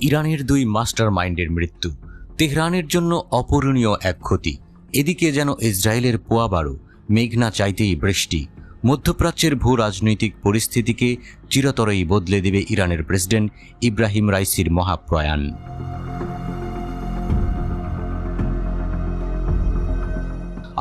ইরানের দুই মাস্টার মাইন্ডের মৃত্যু তেহরানের জন্য অপূরণীয় এক ক্ষতি। এদিকে যেন ইসরায়েলের পোয়া বারো, মেঘ না চাইতেই বৃষ্টি। মধ্যপ্রাচ্যের ভূ রাজনৈতিক পরিস্থিতিকে চিরতরেই বদলে দেবে ইরানের প্রেসিডেন্ট ইব্রাহিম রাইসির মহাপ্রয়াণ।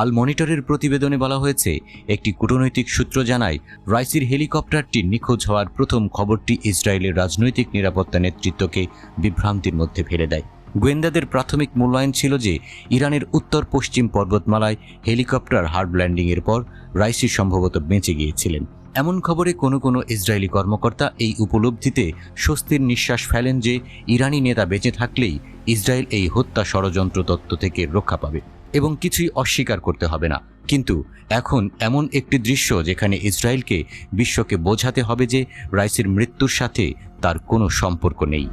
আল মনিটরের প্রতিবেদনে বলা হয়েছে, একটি কূটনৈতিক সূত্র জানায়, রাইসির হেলিকপ্টারটি নিখোঁজ হওয়ার প্রথম খবরটি ইসরায়েলের রাজনৈতিক নিরাপত্তা নেতৃত্বকে বিভ্রান্তির মধ্যে ফেলে দেয়। গোয়েন্দাদের প্রাথমিক মূল্যায়ন ছিল যে ইরানের উত্তর পশ্চিম পর্বতমালায় হেলিকপ্টার হার্ড ল্যান্ডিংয়ের পর রাইসি সম্ভবত বেঁচে গিয়েছিলেন। এমন খবরে কোনো ইসরায়েলি কর্মকর্তা এই উপলব্ধিতে স্বস্তির নিঃশ্বাস ফেলেন যে ইরানি নেতা বেঁচে থাকলেই ইসরায়েল এই হত্যা ষড়যন্ত্র তত্ত্ব থেকে রক্ষা পাবে এবং কিছুই অস্বীকার করতে হবে না। কিন্তু এখন এমন একটি দৃশ্য যেখানে ইসরায়েলকে বিশ্বকে বোঝাতে হবে যে রাইসির মৃত্যুর সাথে তার কোনো সম্পর্ক নেই।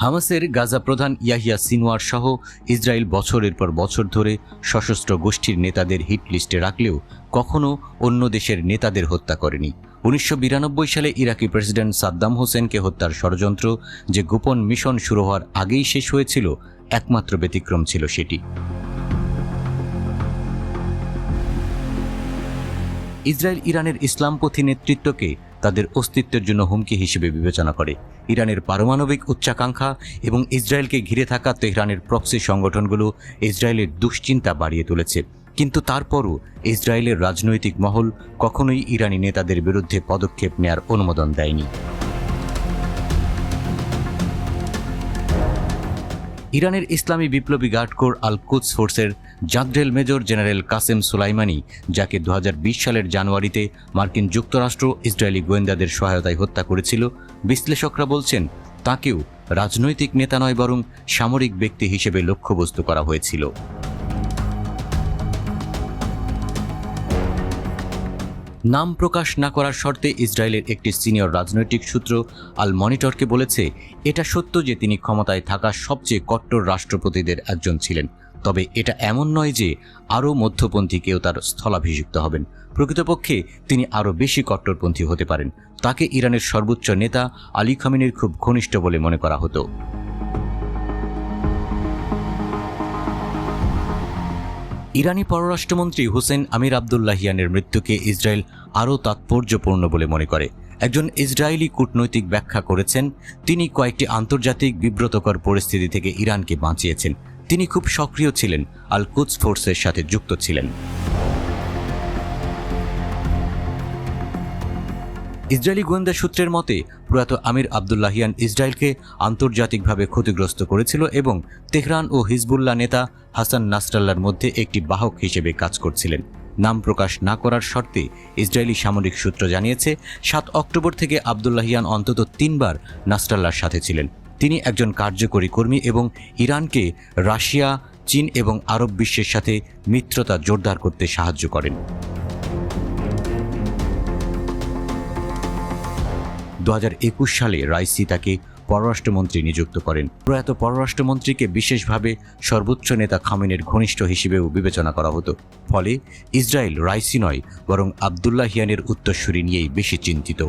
হামাসের গাজা প্রধান ইয়াহিয়া সিনওয়ার সহ ইসরায়েল বছরের পর বছর ধরে সশস্ত্র গোষ্ঠীর নেতাদের হিট লিস্টে রাখলেও কখনো অন্য দেশের নেতাদের হত্যা করেনি। 1992 সালে ইরাকি প্রেসিডেন্ট সাদ্দাম হোসেনকে হত্যার ষড়যন্ত্র যে গোপন মিশন শুরু হওয়ার আগেই শেষ হয়েছিল, একমাত্র ব্যতিক্রম ছিল সেটি। ইসরায়েল ইরানের ইসলামপন্থী নেতৃত্বকে তাদের অস্তিত্বের জন্য হুমকি হিসেবে বিবেচনা করে। ইরানের পারমাণবিক উচ্চাকাঙ্ক্ষা এবং ইসরায়েলকে ঘিরে থাকা তেহরানের প্রক্সি সংগঠনগুলো ইসরায়েলের দুশ্চিন্তা বাড়িয়ে তুলেছে। কিন্তু তারপরও ইসরায়েলের রাজনৈতিক মহল কখনোই ইরানি নেতাদের বিরুদ্ধে পদক্ষেপ নেয়ার অনুমোদন দেয়নি। ইরানের ইসলামী বিপ্লবী গার্ড কোর আল কুদস ফোর্সের জানরেল মেজর জেনারেল কাসেম সুলাইমানি, যাকে 2020 সালের জানুয়ারিতে মার্কিন যুক্তরাষ্ট্র ইসরায়েলি গোয়েন্দাদের সহায়তায় হত্যা করেছিল, বিশ্লেষকরা বলছেন তাকেও রাজনৈতিক নেতা নয় বরং সামরিক ব্যক্তি হিসেবে লক্ষ্যবস্তু করা হয়েছিল। নাম প্রকাশ না করার শর্তে ইসরায়েলের একটি সিনিয়র রাজনৈতিক সূত্র আল মনিটরকে বলেছে, এটা সত্য যে তিনি ক্ষমতায় থাকা সবচেয়ে কট্টর রাষ্ট্রপতিদের একজন ছিলেন, তবে এটা এমন নয় যে আরও মধ্যপন্থী কেউ তার স্থলাভিষিক্ত হবেন। প্রকৃতপক্ষে তিনি আরও বেশি কট্টরপন্থী হতে পারেন। তাকে ইরানের সর্বোচ্চ নেতা আলী খামেনির খুব ঘনিষ্ঠ বলে মনে করা হতো। ইরানি পররাষ্ট্রমন্ত্রী হুসেইন আমির আবদুল্লাহিয়ানের মৃত্যুকে ইসরায়েল আরও তাৎপর্যপূর্ণ বলে মনে করে। একজন ইসরায়েলি কূটনৈতিক ব্যাখ্যা করেছেন, তিনি কয়েকটি আন্তর্জাতিক বিব্রতকর পরিস্থিতি থেকে ইরানকে বাঁচিয়েছেন। তিনি খুব সক্রিয় ছিলেন, আল কুদস ফোর্সের সাথে যুক্ত ছিলেন। ইসরায়েলি গোয়েন্দা সূত্রের মতে, প্রয়াত আমির আবদুল্লাহিয়ান ইসরায়েলকে আন্তর্জাতিকভাবে ক্ষতিগ্রস্ত করেছিল এবং তেহরান ও হিজবুল্লাহ নেতা হাসান নাসরাল্লাহর মধ্যে একটি বাহক হিসেবে কাজ করছিলেন। নাম প্রকাশ না করার শর্তে ইসরায়েলি সামরিক সূত্র জানিয়েছে, 7 অক্টোবর থেকে আবদুল্লাহিয়ান অন্তত 3 বার নাসরাল্লাহর সাথে ছিলেন। তিনি একজন কার্যকরী কর্মী এবং ইরানকে রাশিয়া, চীন এবং আরব বিশ্বের সাথে মিত্রতা জোরদার করতে সাহায্য করেন। 2021 সালে রাইসি তাকে পররাষ্ট্রমন্ত্রী নিযুক্ত করেন। প্রয়াত পররাষ্ট্রমন্ত্রীকে বিশেষভাবে সর্বোচ্চ নেতা খামেনির ঘনিষ্ঠ হিসেবেও বিবেচনা করা হতো। ফলে ইসরায়েল রাইসি নয় বরং আবদুল্লাহিয়ানের উত্তরসূরি নিয়েই বেশি চিন্তিত।